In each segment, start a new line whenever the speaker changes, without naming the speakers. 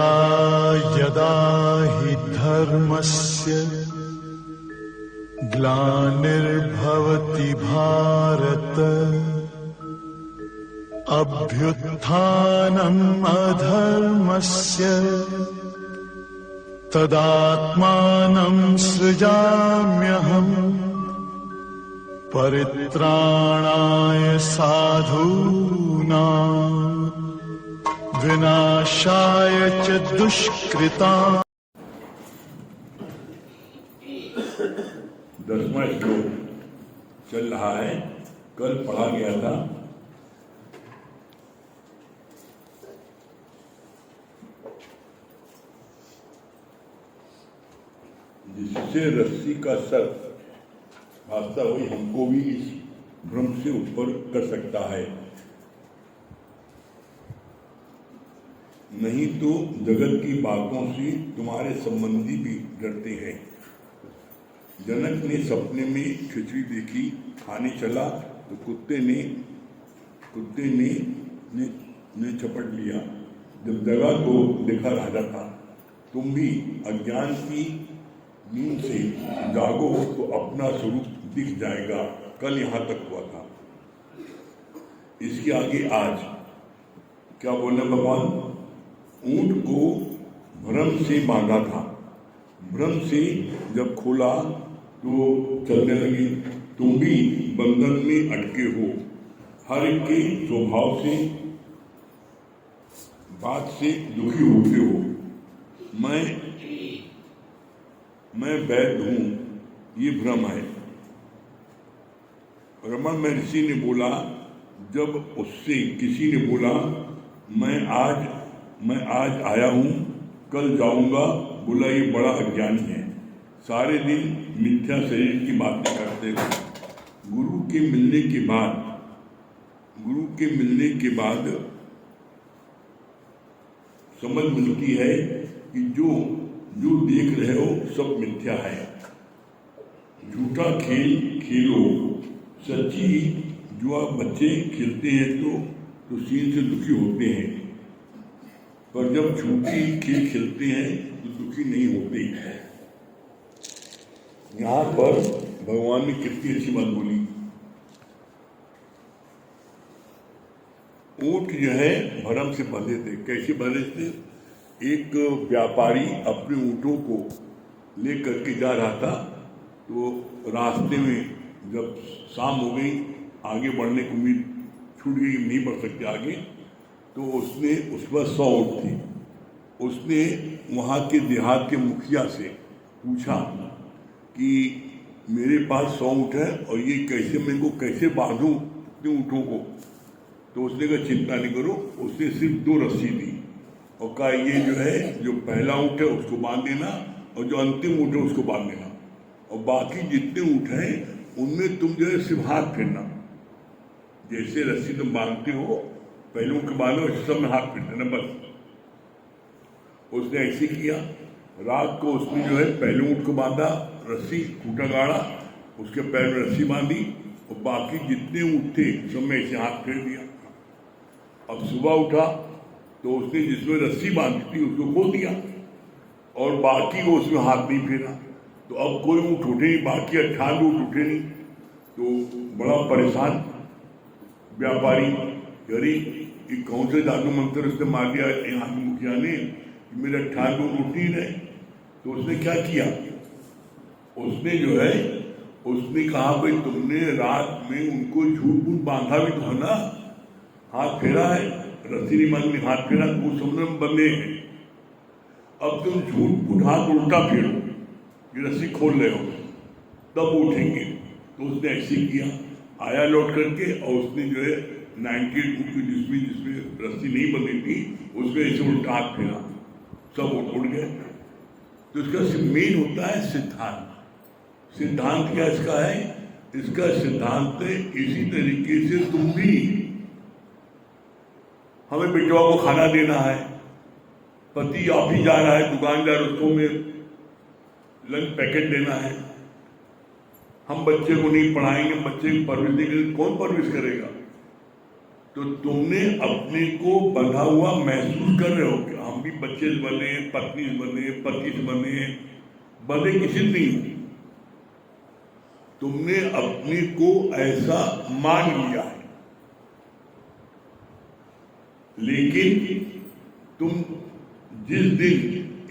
यदा यदा हि धर्मस्य ग्लानिर्भवति भारत अभ्युत्थानम् अधर्मस्य तदात्मानं सृजाम्यहम् परित्राणाय साधूनां विनाशाय च दुष्कृताम्।
10वां श्लोक चल रहा है, कल पढ़ा गया था। जिससे रस्सी का सर भागता हुई हमको भी इस भ्रम से ऊपर कर सकता है, नहीं तो जगत की बातों से तुम्हारे संबंधी भी डरते हैं। जनक ने सपने में खिचड़ी देखी, खाने चला तो कुत्ते ने झपट लिया। जब जगा तो देखा राजा था। तुम भी अज्ञान की नींद से जागो तो अपना स्वरूप दिख जाएगा। कल यहाँ तक हुआ था। इसके आगे आज क्या बोले भगवान? ऊंट को भ्रम से बांधा था, भ्रम से जब खोला तो चलने लगे। तुम भी बंधन में अटके हो, हर एक के स्वभाव से बात से दुखी होते हो। मैं वैद हूं, ये भ्रम है। रमन महर्षि ने बोला, जब उससे किसी ने बोला मैं आज आया हूं, कल जाऊंगा, बोला ये बड़ा अज्ञानी है, सारे दिन मिथ्या शरीर की बातें करते हैं। गुरु के मिलने के बाद समझ मिलती है कि जो देख रहे हो सब मिथ्या है। झूठा खेल खेलो, सच्ची जुआ बच्चे खेलते हैं तो सीन से दुखी होते हैं, पर जब झूठी खेल खेलते हैं तो दुखी नहीं होते। यहाँ पर भगवान ने कितनी अच्छी बात बोली। ऊंट जो है भरम से बंधे थे। कैसे बंधे थे? एक व्यापारी अपने ऊँटों को लेकर के जा रहा था, तो रास्ते में जब शाम हो गई, आगे बढ़ने की उम्मीद छूट गई, नहीं बढ़ सकते आगे, तो उसने उस पर 100 ऊँट थे। उसने वहाँ के देहात के मुखिया से पूछा कि मेरे पास 100 ऊँट है और ये मैं को कैसे बांधूं इतने ऊँटों को? तो उसने कहा चिंता नहीं करो। उसने सिर्फ 2 रस्सी दी और कहा ये जो पहला ऊँट है उसको बांध देना और जो अंतिम ऊँट है उसको बांध देना, और बाकी जितने ऊँट हैं उनमें तुम सिर्फ हाथ फेरना। जैसे रस्सी तुम बांधते हो, पहले ऊँट को बांधो, सब में हाथ फेर देना बस। उसने ऐसे किया। रात को उसने पहले ऊँट को बांधा, रस्सी खूंटा गाड़ा, उसके पैर में रस्सी बांधी और बाकी जितने ऊँट थे सब में ऐसे हाथ फेर दिया। अब सुबह उठा तो उसने जिसमें रस्सी बांधी थी उसको खोल दिया और बाकी को उसमें हाथ नहीं फेरा। तो अब कोई ऊँट उठे नहीं, बाकी 98 ऊँट उठे नहीं। तो बड़ा परेशान व्यापारी, अरे ये कौन से जादू मंत्र उसने मार दिया यहाँ मुखिया ने, मेरे 98 ऊँट उठ नहीं रहे। तो उसने क्या किया? उसने कहा भाई तुमने रात में उनको झूठ बांधा भी तो है ना, हाथ फेरा है, रस्सी नहीं बांधी, हाथ फेरा, तो वो समझ में बंधे हैं। अब तुम झूठ हाथ उल्टा फेरो, ये रस्सी खोल रहे हो, तब उठेंगे। तो उसने ऐसे किया, आया लौट करके और उसने 98 ऊँट की जिसमें रस्सी नहीं बंधी थी उसमें ऐसे उल्टा हाथ फेरा, सब उड़ गए। तो इसका मेन होता है सिद्धांत। सिद्धांत क्या इसका है? इसका सिद्धांत है इसी तरीके से तुम भी, हमें बेटवा को खाना देना है, पति ऑफिस जा रहा है, दुकानदार उसको में लंच पैकेट देना है, हम बच्चे को नहीं पढ़ाएंगे, बच्चे की परवरिश नहीं करेंगे, कौन परवरिश करेगा? तो तुमने अपने को बंधा हुआ महसूस कर रहे हो कि हम हम भी बच्चे से बने, पत्नी से बने, पति से बने किसी से नहीं हो। तुमने अपने को ऐसा मान लिया है, लेकिन तुम जिस दिन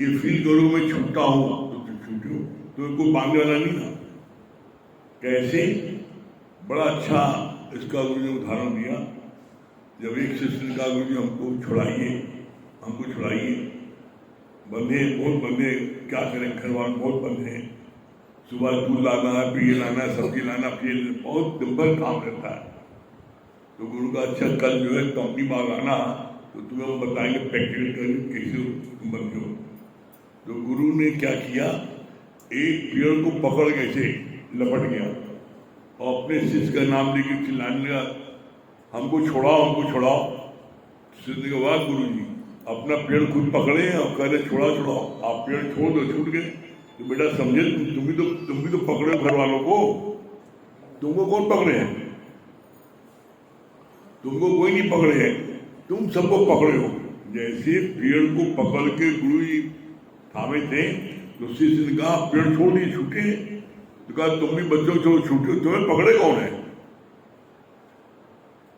ये फील करो मैं छूटा हूं तो तुम छूटो, तुम्हें कोई बांधने वाला नहीं ना। कैसे? बड़ा अच्छा इसका गुरु ने उदाहरण दिया। जब एक शिष्य ने कहा गुरु जी हमको छुड़ाइए, बंधे बहुत बंधे, क्या करें, घर वाले बहुत बंधे हैं, सुबह दूध लाना है, फिर ये लाना है, सब्जी लाना, फिर बहुत दिन भर काम रहता है। तो गुरु का अच्छा कल जो है कंपनी में आना तो तुम्हें हम बताएंगे प्रैक्टिकल करके कैसे तुम बनते हो। तो गुरु ने क्या किया, एक पेड़ को पकड़ के ऐसे लपट गया और अपने शिष्य का नाम लेके चिल्लाने लगा, हमको छोड़ाओ। शिष्य ने कहा वाह गुरु जी, अपना पेड़ खुद पकड़े और कह रहे छोड़ाओ, आप पेड़ छोड़ दो, छूट गए। तो बेटा समझे, तुम भी तो पकड़े हो घर वालों को, तुमको कौन पकड़े हैं? तुमको कोई नहीं पकड़े हैं, तुम सबको पकड़े हो। जैसे पेड़ को पकड़ के गुरु जी थामे थे तो शिष्य ने कहा पेड़ छोड़ दिए, छूटे। तो कहा तुम भी बच्चों छोड़ छूटे, तुम्हें पकड़े कौन है?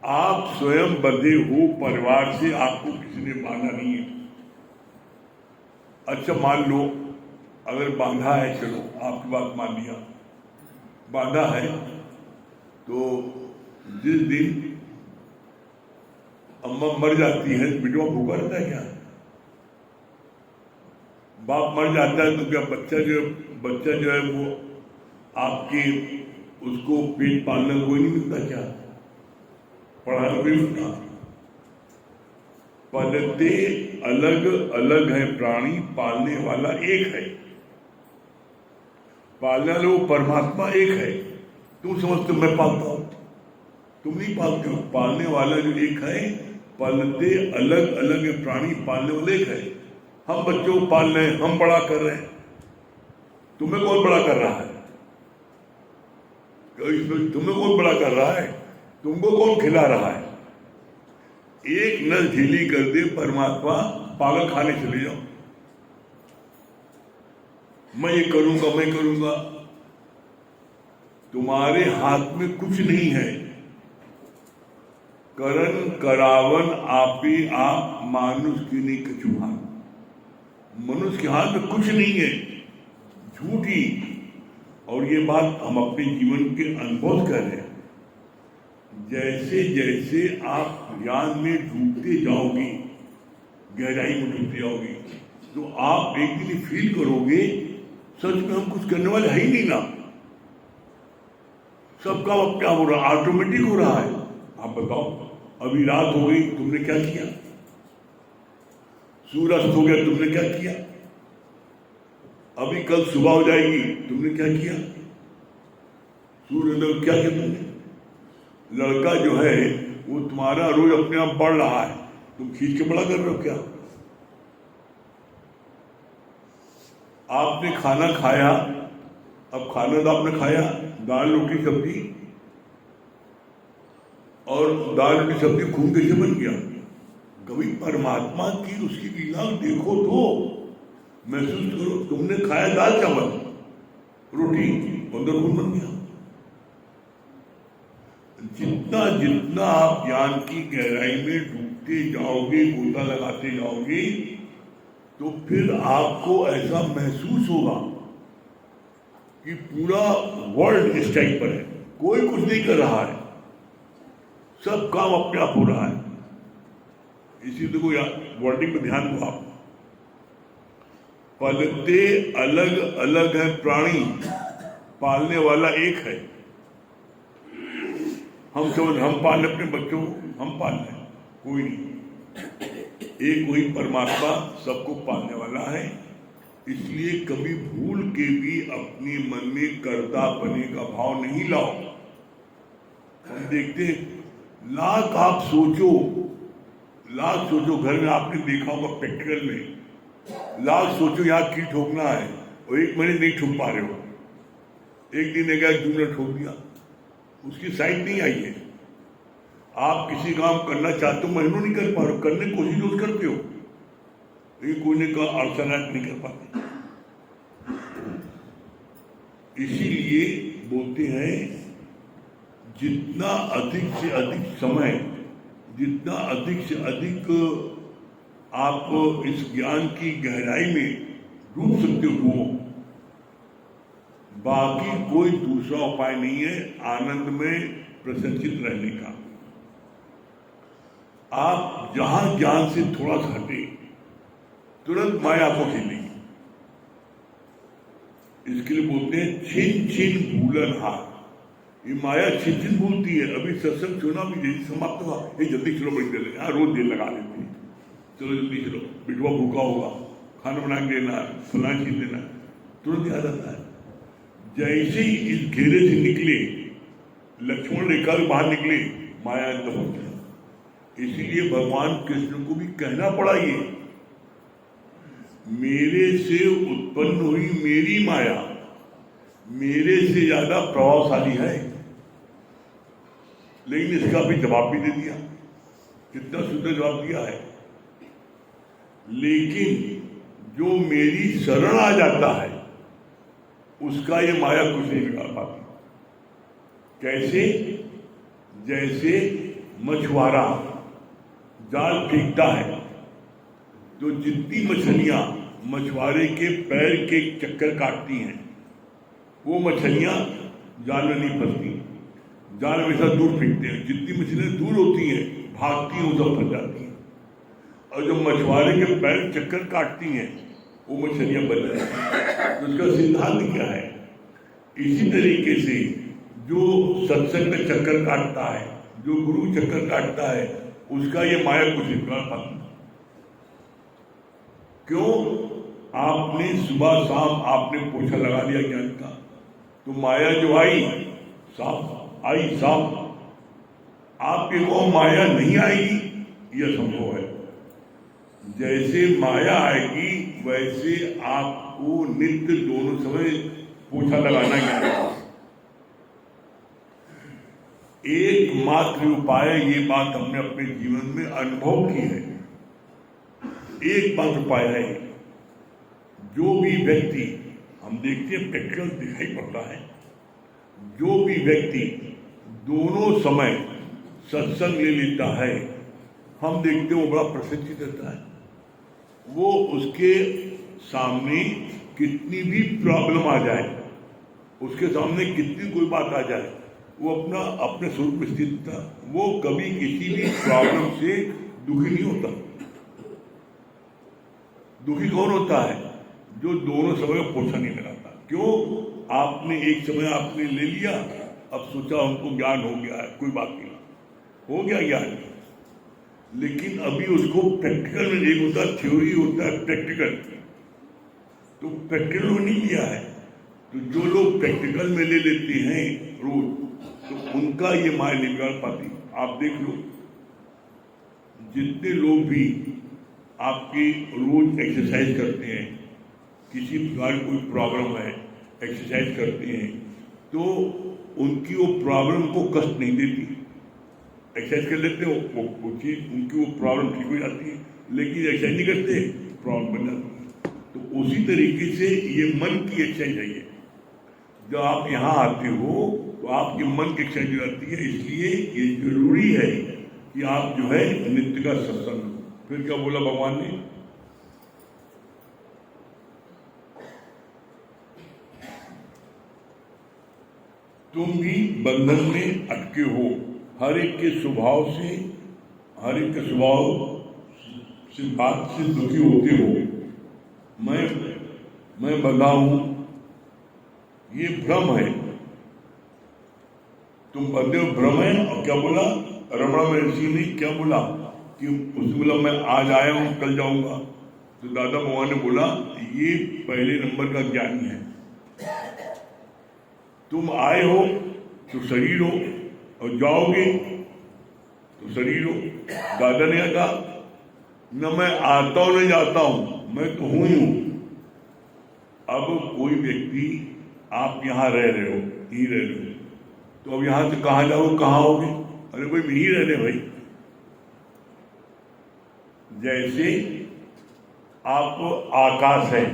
आप स्वयं बंधे हो परिवार से, आपको किसी ने बांधा नहीं है। अच्छा मान लो अगर बांधा है, चलो आपकी बात मान लिया, बांधा है तो जिस दिन अम्मा मर जाती है बेटवा भूखा रहता है क्या? बाप मर जाता है तो क्या बच्चा जो है वो आपके उसको पेट पालने कोई नहीं मिलता क्या? पढ़ाना कोई मिलता? पलते अलग अलग है प्राणी, पालने वाला एक है। पालने वाला वो परमात्मा एक है। तुम समझते हो मैं पालता हूं, तुम नहीं पालते हो। पालने वाला जो एक है, पलते अलग अलग है प्राणी, पालने वाला एक है। हम बच्चों को पाल रहे हैं, हम बड़ा कर रहे हैं, तुम्हें कौन बड़ा कर रहा है? तुम्हें कौन बड़ा कर रहा है? तुमको कौन खिला रहा है? एक नस ढीली कर दे परमात्मा, पागल खाने चले जाओ, मैं ये करूंगा। तुम्हारे हाथ में कुछ नहीं है। करन करावन आपी आप, मानुष की नहीं कछुहान। मनुष्य के हाथ में कुछ नहीं है, झूठी। और ये बात हम अपने जीवन के अनुभव कर रहे हैं। जैसे जैसे आप ज्ञान में डूबते जाओगे, गहराई में डूबते जाओगे, तो आप एक दिन फील करोगे सच में हम कुछ करने वाले है ही नहीं ना। सब काम अपने आप हो रहा है, ऑटोमेटिक हो रहा है। आप बताओ, अभी रात हो गई, तुमने क्या किया? सूरज अस्त हो गया, तुमने क्या किया? अभी कल सुबह हो जाएगी, तुमने क्या किया? सूर्य क्या किया तुमने? लड़का जो है वो तुम्हारा रोज अपने आप बढ़ रहा है, तुम खींच के बड़ा कर रहे हो क्या? आपने खाना खाया, अब खाना तो आपने खाया दाल रोटी सब्जी, और दाल रोटी सब्जी खून कैसे बन गया? कभी परमात्मा की उसकी लीला देखो तो महसूस करो। तुमने खाया दाल चावल रोटी, अंदर खून बन गया। जितना जितना आप ज्ञान की गहराई में डूबते जाओगे, गोता लगाते जाओगे, तो फिर आपको ऐसा महसूस होगा कि पूरा वर्ल्ड इस टाइप पर है, कोई कुछ नहीं कर रहा है, सब काम अपने आप हो रहा है। इसी को वर्डिंग पे ध्यान दो आप। पलते अलग अलग है प्राणी, पालने वाला एक है। हम पाल अपने बच्चों को, हम पाल रहे, कोई नहीं। एक वही परमात्मा सबको पालने वाला है। इसलिए कभी भूल के भी अपने मन में कर्ता बने का भाव नहीं लाओ। हम देखते लाख आप सोचो, घर में आपने देखा होगा प्रैक्टिकल में, लाख सोचो यहाँ की ठोकना है और एक महीने नहीं ठोक पा रहे हो। एक दिन एक जूनियर ठोक दिया, उसकी साइड नहीं आई है। आप किसी काम करना चाहते हो, महीनों नहीं कर पा रहे हो, करने की कोशिश रोज करते हो, ये कोई ने कहा अर्थनाट नहीं कर पाते। इसीलिए बोलते हैं जितना अधिक से अधिक समय, जितना अधिक से अधिक आप इस ज्ञान की गहराई में डूब सकते हो, बाकी कोई दूसरा उपाय नहीं है आनंद में प्रसन्नचित रहने का। आप जहां ज्ञान से थोड़ा सा हटे, तुरंत माया को खेलेंगे। इसके लिए बोलते हैं छिन छिन भूलन हार। ये माया छिन छिन भूलती है। अभी सत्संग सुना भी जैसे समाप्त हुआ, ये जल्दी चलो, बड़ी देर यहाँ रोज देर लगा लेते हैं, चलो जल्दी चलो, बिटवा भूखा होगा, खाना बना के देना, फलाना चीज देना, तुरंत याद आता है। जैसे ही इस घेरे से निकले, लक्ष्मण रेखा से बाहर निकले, माया अंदर पहुंच गई। इसीलिए भगवान कृष्ण को भी कहना पड़ा ये, मेरे से उत्पन्न हुई मेरी माया मेरे से ज्यादा प्रभावशाली है। लेकिन इसका भी जवाब भी दे दिया, कितना सुंदर जवाब दिया है। लेकिन जो मेरी शरण आ जाता है उसका ये माया कुछ नहीं बिगाड़ पाती। कैसे? जैसे मछुआरा जाल फेंकता है तो जितनी मछलियां मछुआरे के पैर के चक्कर काटती हैं, वो मछलियां जाल में नहीं फंसती, जाल हमेशा दूर फेंकते हैं। जितनी मछलियां दूर होती हैं भागती हैं, वो सब फंस जाती हैं। और जो मछुआरे के पैर चक्कर काटती हैं वो मछलियां बच जाती हैं। तो उसका सिद्धांत क्या है? इसी तरीके से जो सत्संग में चक्कर काटता है, जो गुरु चक्कर काटता है, उसका ये माया कुछ नहीं कर पाती। क्यों? आपने सुबह शाम आपने पोछा लगा दिया ज्ञान का, तो माया जो आई साफ आई साफ। आपके वो माया नहीं आएगी यह संभव है। जैसे माया आएगी वैसे आपको नित्य दोनों समय पोछा लगाना ज्ञान का। एकमात्र उपाय, ये बात हमने अपने जीवन में अनुभव की है, एक मात्र उपाय है। जो भी व्यक्ति, हम देखते हैं प्रैक्टिकल दिखाई पड़ता है, जो भी व्यक्ति दोनों समय सत्संग ले लेता है, हम देखते हैं वो बड़ा प्रसन्नचित्त रहता है। वो उसके सामने कितनी भी प्रॉब्लम आ जाए, उसके सामने कितनी कोई बात आ जाए, वो अपने स्वरूप में स्थित था। वो कभी किसी भी प्रॉब्लम से दुखी नहीं होता। दुखी कौन होता है? जो दोनों समय पोछा नहीं लगाता। क्यों? आपने एक समय आपने ले लिया, अब सोचा हमको ज्ञान हो गया है, कोई बात नहीं, हो गया ज्ञान, लेकिन अभी उसको प्रैक्टिकल में नहीं होता। थ्योरी होता है प्रैक्टिकल, तो प्रैक्टिकल में नहीं लिया है। तो जो लोग प्रैक्टिकल में ले लेते हैं रोज, तो उनका ये माया नहीं बिगाड़ पाती। आप देख लो, जितने लोग भी आपकी रोज एक्सरसाइज करते हैं, किसी प्रकार कोई प्रॉब्लम है, एक्सरसाइज करते हैं, तो उनकी वो प्रॉब्लम को कष्ट नहीं देती। एक्सरसाइज कर लेते हो, वो चीज उनकी वो प्रॉब्लम ठीक हो जाती है। लेकिन एक्सरसाइज नहीं करते, प्रॉब्लम बन जाती है। तो उसी तरीके से ये मन की एक्सरसाइज है। ये जब आप यहाँ आते हो तो आपके मन की एक्सरसाइज हो जाती है। इसलिए ये जरूरी है कि आप जो है नित्य का सत्संग। फिर क्या बोला भगवान ने? तुम भी बंधन में अटके हो, हर एक के स्वभाव से, हर एक के स्वभाव से बात से दुखी होते हो। मैं बंधा हूं, ये भ्रम है। तुम बंधे हो, भ्रम है। और क्या बोला रमणा महर्षि ने? क्या बोला कि उसने बोला मैं आज आया हूं, कल जाऊंगा। तो दादा भगवान ने बोला ये पहले नंबर का ज्ञानी है। तुम आए हो तो शरीर हो, और जाओगे तो शरीर हो। दादा ने कहा न मैं आता हूं न जाता हूं, मैं तो हूं ही हूं। अब कोई व्यक्ति, आप यहाँ रह रहे हो, यहीं रह रहे हो, तो अब यहां से कहाँ जाओ, कहाँ होगे? अरे भाई यहीं रह रहे भाई। जैसे आप आकाश है,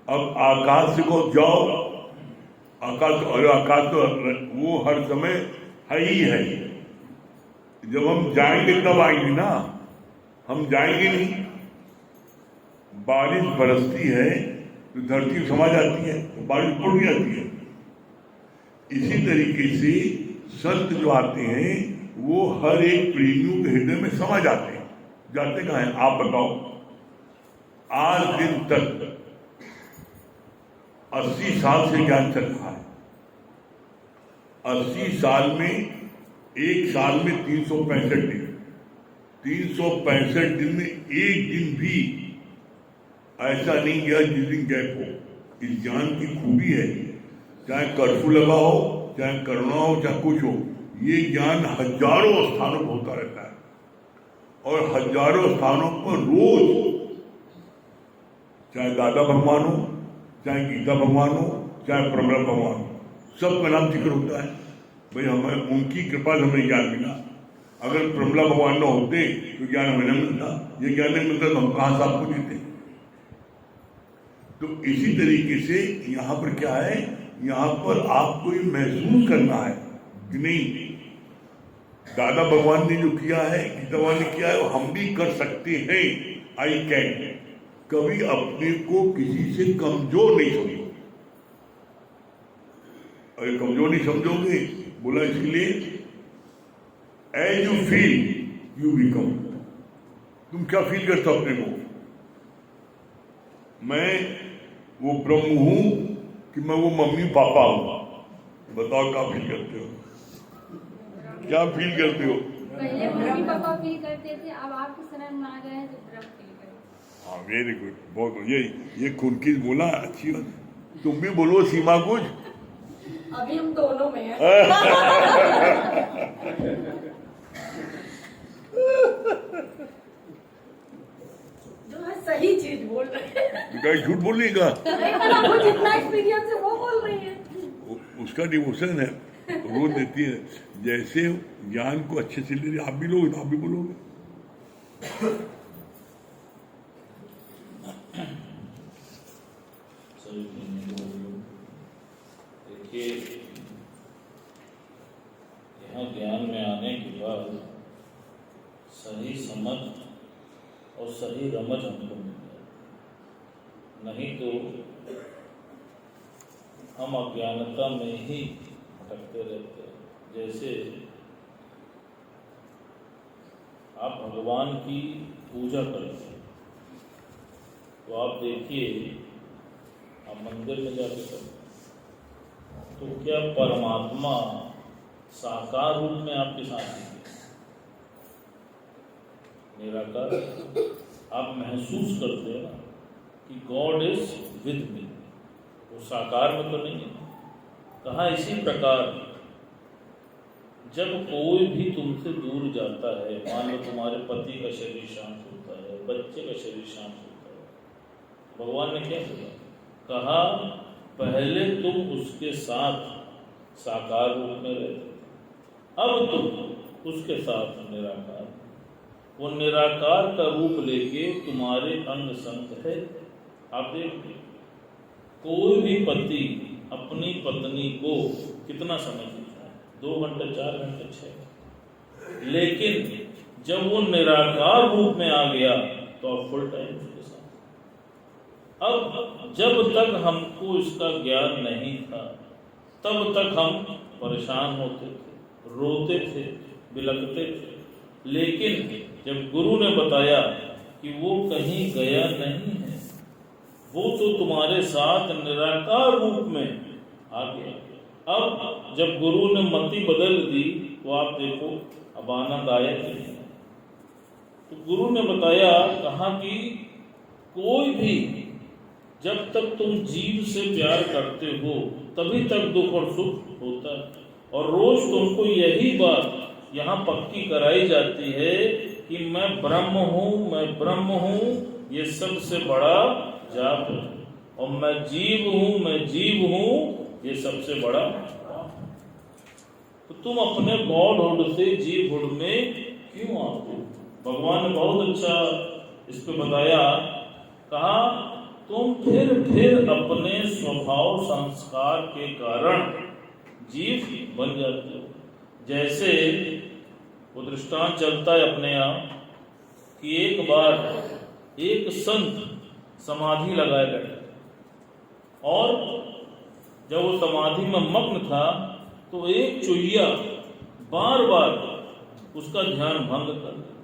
अब आकाश को जाओ, आकाश और आकाश तो वो हर समय है ही है। जब हम जाएंगे तब आएंगे ना, हम जाएंगे नहीं। बारिश बरसती है तो धरती समा जाती है, तो बारिश पड़ जाती है। इसी तरीके से संत जो आते हैं वो हर एक प्रेमियों के हृदय में समा जाते हैं। जाते कहाँ हैं आप बताओ? आज दिन तक 80 साल से ज्ञान चल रहा है। 80 साल में एक साल में 365 दिन, 365 दिन में एक दिन भी ऐसा नहीं गया जिस दिन गैप हो। इस ज्ञान की खूबी है, चाहे कर्फ्यू लगा हो, चाहे करुणा हो, चाहे कुछ हो, ये ज्ञान हजारों स्थानों पर होता रहता है। और हजारों स्थानों पर रोज, चाहे दादा भगवान हो, चाहे गीता भगवान हो, चाहे प्रमला भगवान हो, सबका नाम जिक्र होता है। भाई हमें उनकी कृपा से हमें ज्ञान मिला। अगर प्रमला भगवान न होते तो ज्ञान हमें न मिलता। ये ज्ञान नहीं मिलता तो हम कहाँ से आपको देते? तो इसी तरीके से यहाँ पर क्या है, यहाँ पर आपको ये महसूस करना है कि नहीं, दादा भगवान ने जो किया है, गीता भगवान ने किया है, वो हम भी कर सकते हैं। I can. कभी अपने को किसी से कमजोर नहीं समझो। अरे कमजोर नहीं समझोगे, बोला इसलिए as you feel you become. तुम क्या फील करते हो अपने को? मैं वो ब्रह्म हूं कि मैं वो मम्मी पापा हूं? बताओ क्या फील करते हो? क्या फील करते हो?
पहले मम्मी पापा फील करते थे, अब आपके शरण में आ गए हैं तो ब्रह्म फील करते हैं।
हाँ वेरी गुड, बहुत ये खुद की बोला, अच्छी बात। तुम भी बोलो सीमा कुछ।
अभी हम दोनों में हैं। जो है सही चीज बोल रहे हैं।
झूठ बोलने का
आपको जितना एक्सपीरियंस है वो बोल रही है।
उसका डिवोशन है, रोज देती है। जैसे ज्ञान को अच्छे से ले, आप भी लोगे तो आप भी बोलोगे।
देखिए, यहाँ ज्ञान में आने के बाद सही समझ और सही रमज हमको मिल जाए, नहीं तो हम अज्ञानता में ही भटकते रहते हैं। जैसे आप भगवान की पूजा करते हैं तो आप देखिए, आप मंदिर में जाके करते हैं तो क्या परमात्मा साकार रूप में आपके साथ है? निराकार। आप महसूस करते हैं ना कि गॉड इज विद मी, वो साकार में तो नहीं है। कहा इसी प्रकार जब कोई भी तुमसे दूर जाता है, मान लो तुम्हारे पति का शरीर शांत होता है, बच्चे का शरीर शांत होता है, भगवान ने क्या कहा? पहले तुम उसके साथ साकार रूप में रहते थे, अब तुम उसके साथ निराकार। वो निराकार का रूप लेके तुम्हारे अंग संग है। आप देखिए, कोई भी पति अपनी पत्नी को कितना समय देता है? 2 घंटे, 4 घंटे, 6। लेकिन जब वो निराकार रूप में आ गया तो आप फुल टाइम उसके साथ। अब जब तक हमको इसका ज्ञान नहीं था तब तक हम परेशान होते थे, रोते थे, बिलखते थे। लेकिन जब गुरु ने बताया कि वो कहीं गया नहीं है, वो तो तुम्हारे साथ निराकार रूप में आ गया। अब जब गुरु ने मति बदल दी तो आप देखो अब आनंद आया नहीं। तो गुरु ने बताया, कहा कि कोई भी जब तक तुम जीव से प्यार करते हो तभी तक दुख और सुख होता है। और रोज तुमको यही बात यहाँ पक्की कराई जाती है कि मैं ब्रह्म हूँ, मैं ब्रह्म हूँ, ये सबसे बड़ा जाप है। और मैं जीव हूँ, मैं जीव हूँ, ये सबसे बड़ा। तो तुम अपने गॉडहुड से जीवहुड में क्यों आते हो? भगवान ने बहुत अच्छा इस पे बताया कहा तुम फिर अपने स्वभाव संस्कार के कारण जीव बन जाते हो। जैसे वो दृष्टांत चलता है अपने यहाँ कि एक बार एक संत समाधि लगाए बैठे और जब वो समाधि में मग्न था तो एक चुहिया बार बार उसका ध्यान भंग कर दिया।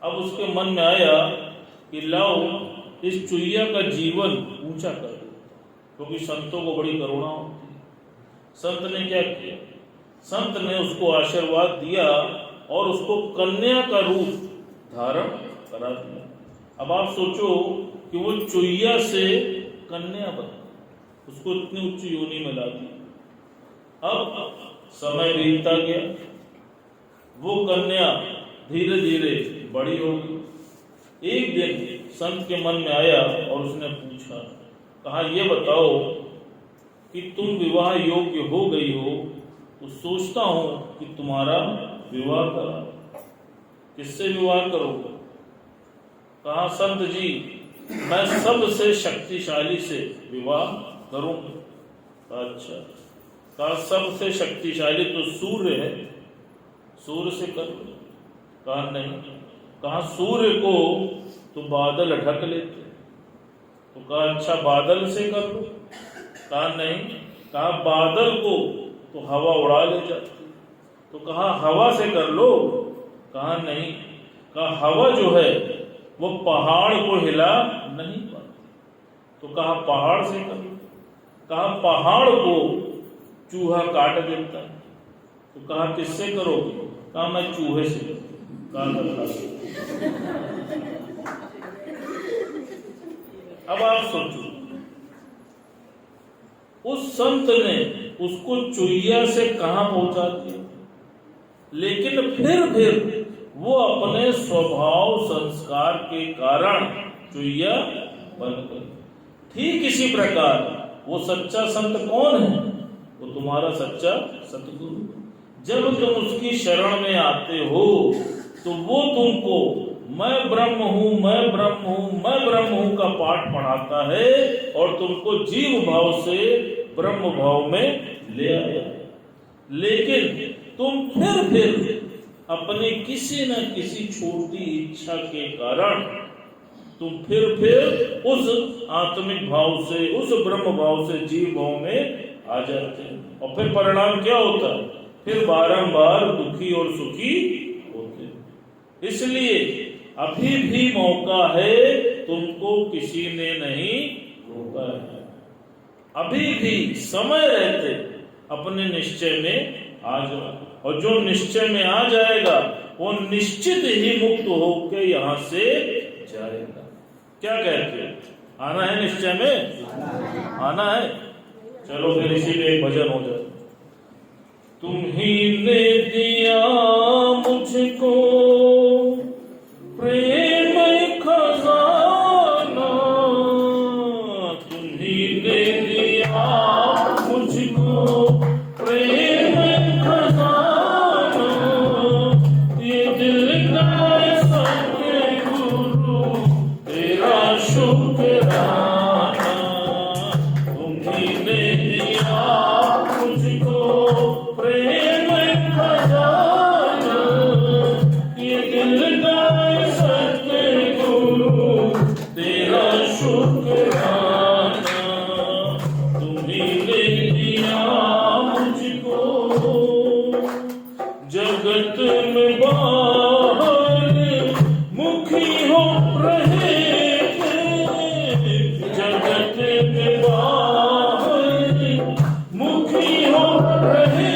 अब उसके मन में आया कि लाओ इस चुहिया का जीवन ऊंचा कर दो, क्योंकि संतों को बड़ी करुणा होती है। संत ने क्या किया? संत ने उसको आशीर्वाद दिया और उसको कन्या का रूप धारण करा दिया। अब आप सोचो कि वो चुहिया से कन्या बना, उसको इतनी उच्च योनि में ला दिया। अब समय बीतता गया, वो कन्या धीरे धीरे बड़ी हो गई। एक दिन संत के मन में आया और उसने पूछा, कहा ये बताओ कि तुम विवाह योग्य हो गई हो तो सोचता हूं कि तुम्हारा विवाह करा। किससे विवाह करोगे? कहा संत जी मैं सबसे शक्तिशाली से विवाह करूंगा। अच्छा, कहा सबसे शक्तिशाली तो सूर्य है, सूर्य से कर लो। कहा नहीं। कहा सूर्य को तो बादल ढक लेते। तो कहा अच्छा बादल से कर लो। कहा नहीं। कहा बादल को तो हवा उड़ा ले जाती। तो कहा हवा से कर लो। कहा नहीं। कहा हवा जो है वो पहाड़ को हिला नहीं पाती। तो कहा पहाड़ से कर लो। कहा पहाड़ को चूहा काट देता है। तो कहा किससे करोगे? कहा मैं चूहे से करूँ। अब आप सोचो, उस संत ने उसको चुहिया से कहां पहुंचा दिया, लेकिन फिर वो अपने स्वभाव संस्कार के कारण चुहिया बन गई। ठीक इसी प्रकार वो सच्चा संत कौन है? वो तुम्हारा सच्चा सतगुरु। जब तुम उसकी शरण में आते हो तो वो तुमको मैं ब्रह्म हूं, मैं ब्रह्म हूं, मैं ब्रह्म हूं का पाठ पढ़ाता है और तुमको जीव भाव से ब्रह्म भाव में ले आया। लेकिन तुम फिर अपने किसी न किसी छोटी इच्छा के कारण तुम फिर उस आत्मिक भाव से, उस ब्रह्म भाव से जीव भाव में आ जाते हैं। और फिर परिणाम क्या होता है? फिर बारंबार दुखी और सुखी होते हैं। इसलिए अभी भी मौका है, तुमको किसी ने नहीं रोका है। अभी भी समय रहते अपने निश्चय में आ जाओ, और जो निश्चय में आ जाएगा वो निश्चित ही मुक्त होकर यहां से जाएगा। क्या कहते हैं? आना है निश्चय में? आना है। चलो फिर इसीलिए भजन हो जाए। तुम्ही ने दिया मुझको प्रेम खजाना, तुम्ही ने दिया मुझको प्रेम खजाना, ये दिल का सतगुरु तेरा शुक्राना। तुम्ही ने दिया मुझको प्रेम खजाना, ये दिल का सतगुरु तेरा शुक्राना। तुम्ही ने दिया मुझको जगत में बाहर मुखी हो रहे थे, जगत में बाहर मुखी हो रहे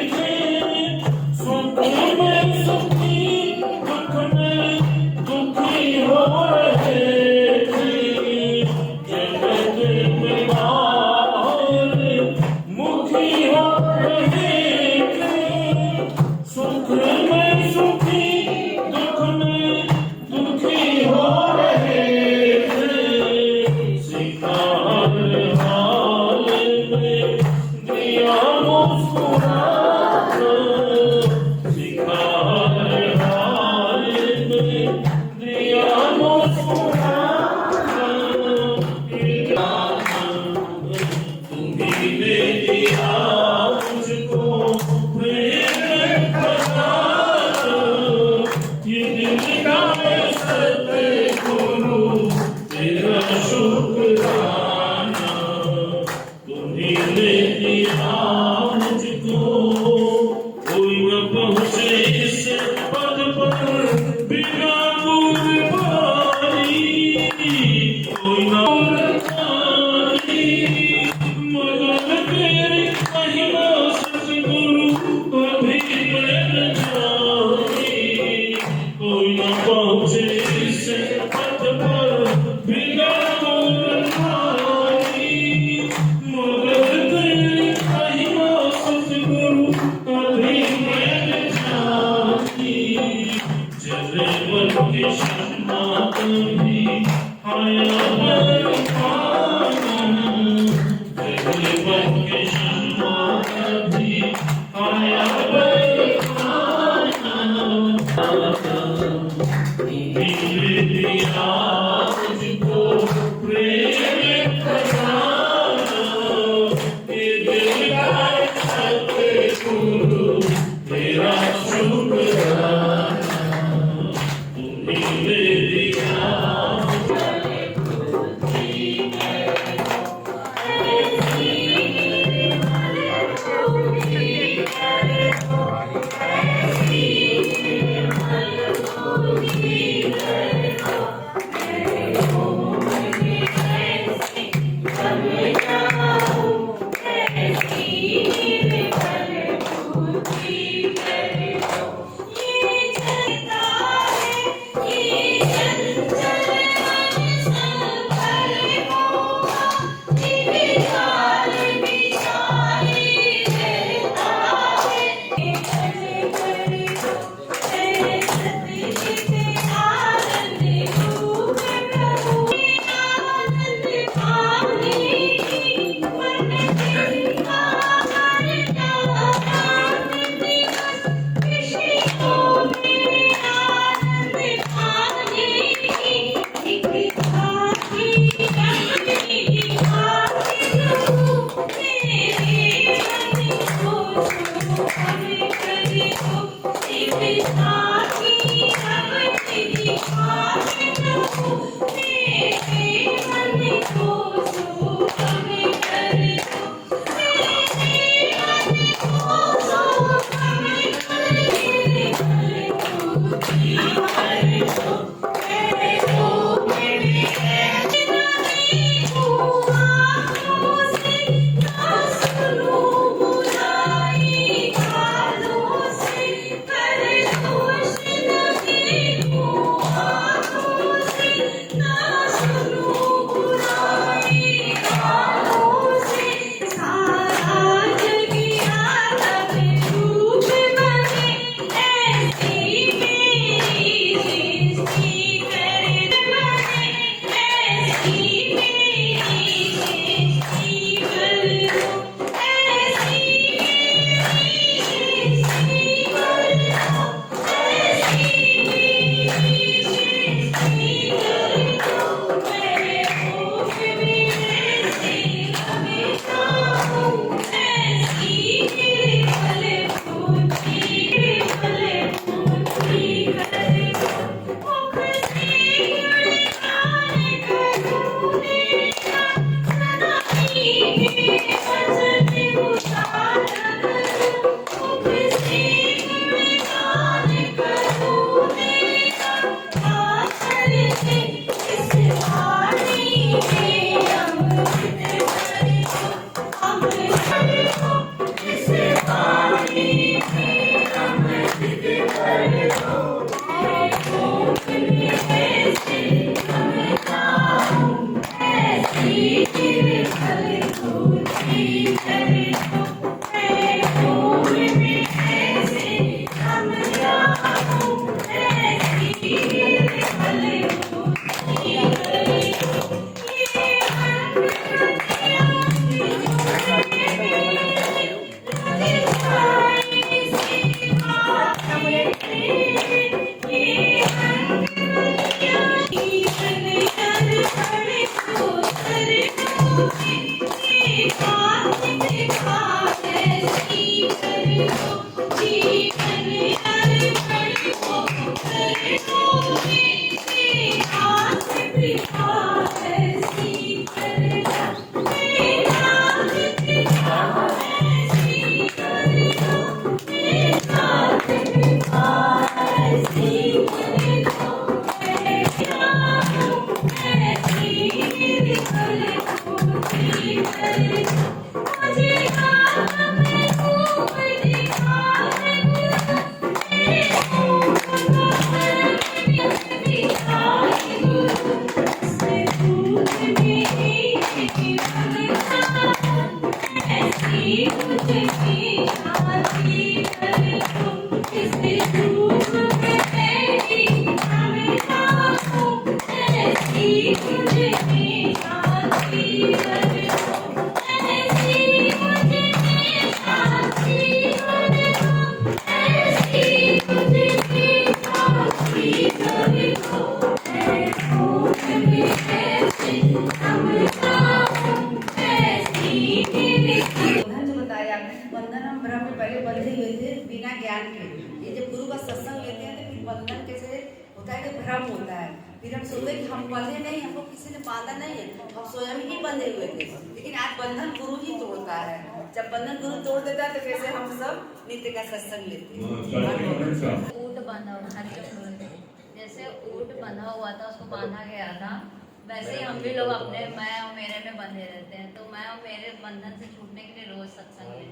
थे, सुख में सुखी दुख में दुखी हो रहे थे, जगत में बाहर मुखी हो रहे थे, सुख में सुखी दुख में दुखी हो रहे थे। सिखा हर हाल में दिया मुस्कुराना, सिखा हर हाल में दिया मुस्कुराना, शुक्राना तुम्ही ले दिया मुझको कोई न पहुंचे इस पद पर बिना कुर्बानी कोई न कुर्बानी मगर तेरी महिमा सतगुरु कभी मैं न जानी कोई न पहुंचे इस पद पर बिना कुर्बानी मगर तेरी महिमा सतगुरु कभी मैं न जानी जले मन की शम्मा कभी आया बरपाना जले मन की शम्मा कभी आया बरपाना तुम्ही दिया मुझको प्रेम खजाना ये दिल का सतगुरु तेरा शुक्राना तुम्ही दिया
बंधन जो बताया बंधन हम ब्रह्म में पहले बंधे हुए थे बिना ज्ञान के। ये जब गुरु का सत्संग लेते हैं तो फिर बंधन कैसे होता है कि भ्रम होता है। फिर हम सोचते कि हम बंधे नहीं, हमको किसी ने बांधा नहीं है, हम स्वयं ही बंधे हुए थे। लेकिन आज बंधन गुरु ही तोड़ता है। जब बंधन गुरु तोड़ देता है तो कैसे हम सब नित्य का सत्संग लेते हैं।
ऊँट बंधा हुआ, जैसे ऊँट बंधा हुआ था, उसको बांधा गया था, वैसे ही हम भी लोग अपने मैं और मेरे में बंधे रहते हैं। तो मैं और मेरे बंधन से छूटने के लिए रोज सत्संग लें।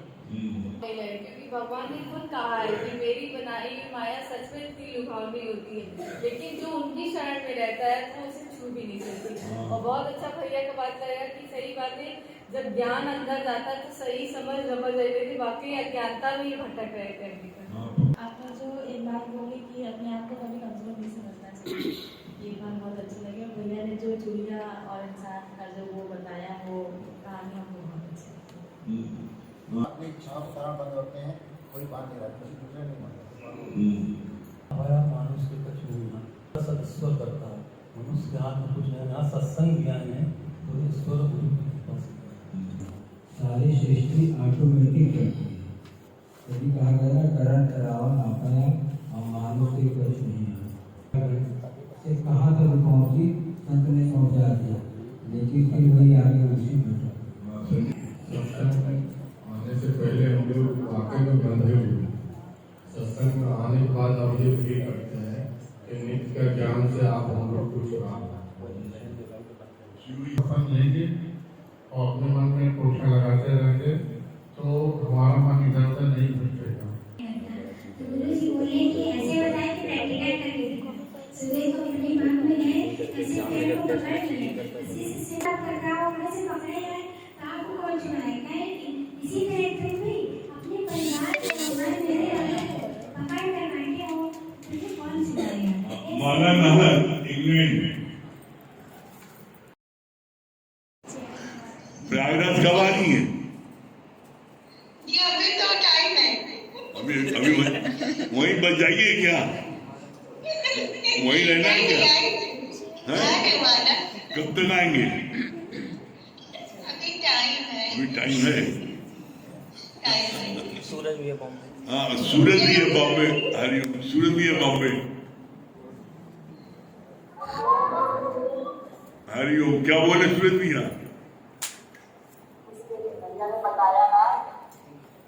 क्योंकि भगवान ने खुद कहा है कि मेरी बनाई हुई माया सच में इतनी लुभावनी होती है, लेकिन जो उनकी शरण में रहता है वो उसे छू भी नहीं सकती। और बहुत अच्छा भैया का बात लगा कि सही बात है, जब ज्ञान अंदर जाता है तो सही समझ रहे थे, वाकई अज्ञानता में ही भटक रहे थे अभी तक।
आपने जो एक बात बोली कि अपने आप को कभी कमजोर नहीं समझना चाहिए, ये बात बहुत अच्छी लगी। और भैया ने जो चूड़िया और इंसान का जो वो बताया, वो कहानी हमको बहुत अच्छी लगी।
अपनी इच्छाओं के कारण बंद होते हैं, कोई बात नहीं रहती, किसी दूसरे नहीं बनता।
हमारा मानुष के कछु नहीं ना सदस्व करता, मनुष्य के हाथ में कुछ नहीं, ना सत्संग ज्ञान है तो ईश्वर गुरु की कृपा से
सारी सृष्टि ऑटोमेटिक है। यदि कहा गया करण करावा आपया और मानुष के कुछ नहीं है। कहाँ तक पहुँची संत ने पहुँचा दिया, लेकिन फिर वही आगे उसी
आने से पहले हम लोग वाकई में बंधे हुए, सत्संग में आने के बाद अब ये फील करते हैं कि नित्य का ज्ञान से आप हम लोग कुछ पसंद लेंगे और अपने मन में कोशिश लगाते रहेंगे तो हमारा मन इधर उधर नहीं भटकेगा।
गुरु जी बोले कि ऐसे बताए कि प्रैक्टिकल करके देखो। सुबह को अपनी मांग में है, ऐसे पेड़ को पकड़ लिए, इसी से आप कर रहा हो, ऐसे पकड़े हैं, आपको कौन छुड़ाएगा? इसी तरह तुम भी अपने परिवार के मन मेरे अलग पकड़ कर बैठे हो, तुझे कौन छुड़ाएगा?
माला नहर इंग्लैंड प्रयागराज कब आ रही है?
ये अभी तो टाइम है।
अभी वहीं बच जाइए क्या? वहीं रहना है क्या? कब तक आएंगे?
अभी टाइम है।
अभी टाइम है।
सूरज भी है बॉम्बे।
हाँ, सूरज भी है बॉम्बे। हरिओम, सूरज भी है बॉम्बे। हरिओम, क्या बोले सूरज भैया?
बताया ना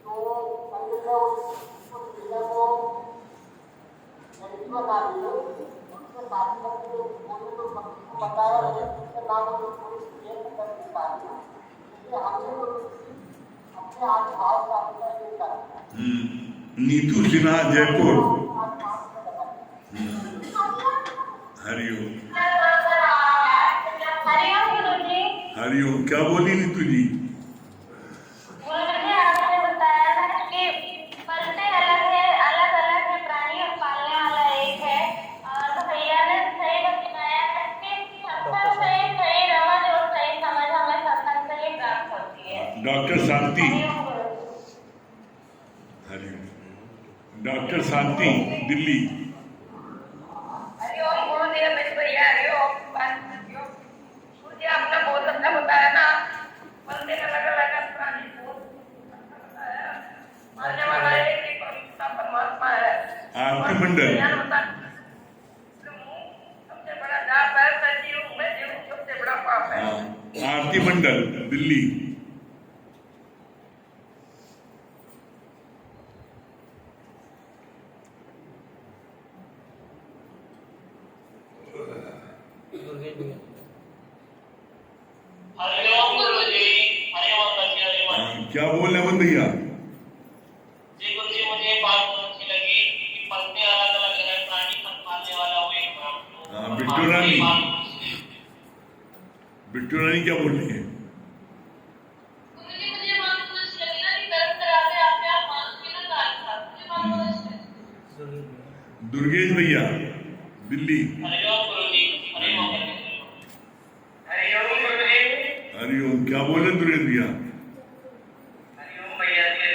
तो
नीतू सिन्हा जयपुर। हरिओम।
हरिओम गुरुजी।
हरिओम, क्या बोली नीतू जी?
गुरुजी आपने बताया था कि पलते अलग है, अलग अलग है प्राणी और पालने वाला एक है। और भैया ने सही बताया था कि सत्संग से सही रमज और सही समझ हमें सत्संग से ही प्राप्त होती है।
डॉक्टर शांति। हरिओम। डॉक्टर शांति, दिल्ली।
हरिओम गुरुजी, भैया हरिओम। गुरुजी आपने बहुत अच्छा बताया ना, बंदे अलग अलग है प्राणी को बताया, मानने वाला एक ही परमात्मा है।
आरती मंडल।
सबसे बड़ा जाप है, सजीव में जीव सबसे बड़ा पाप है।
आरती मंडल, दिल्ली।
हरिओम गुरुजी। हरिओम हरिओम।
क्या बोल रहे हैं भैया?
जी गुरुजी, मुझे बात बहुत अच्छी लगी कि पलते अलग अलग है, प्राणी पर पालने वाला वो एक ब्रह्म।
बिट्टू रानी। बिट्टू रानी जी क्या बोल रही है?
मुझे बात समझ लगी ना कि कर्म कराते आपने आप मानस में ना काल था, मुझे बात समझ लगी।
दुर्गेश भैया दिल्ली।
हरिओम गुरुजी, हरिओम गुरुजी।
हरिओम, क्या बोले दुर्गेश भैया?
हरिओम भैया जी,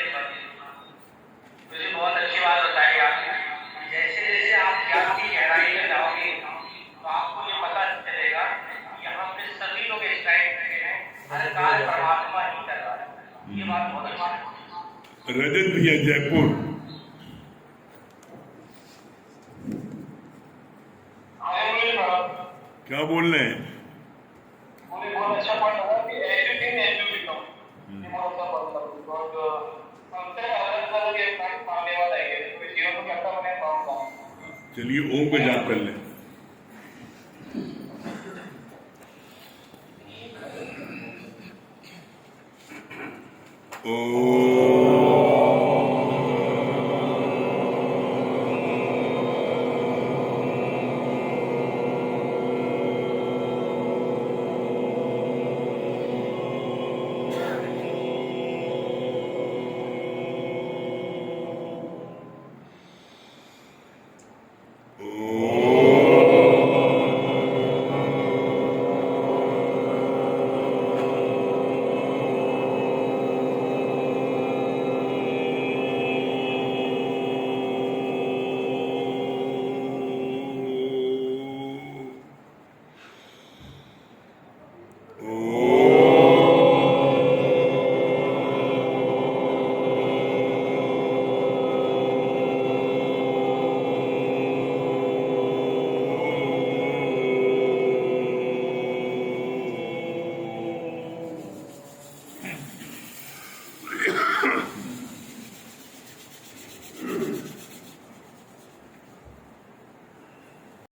मुझे बहुत अच्छी बात बताई आपने। जैसे जैसे आप ज्ञान की गहराई में जाओगे तो आपको ये पता चलेगा कि यहाँ पे सभी लोग एक टाइप के हैं, हर कार्य परमात्मा ही कर रहा है। ये बात बहुत अच्छी है।
रजत भैया जयपुर। क्या बोल रहे हैं?
मुझे बहुत अच्छा पॉइंट लगा कि एवरीथिंग एज यू बिकम, ये बहुत अच्छा पॉइंट लगा। और हमसे अलग अलग ये पॉइंट मानने वाला है कि जीवन में कैसा बने पाऊंगा।
चलिए ओम का जाप कर लें। ओम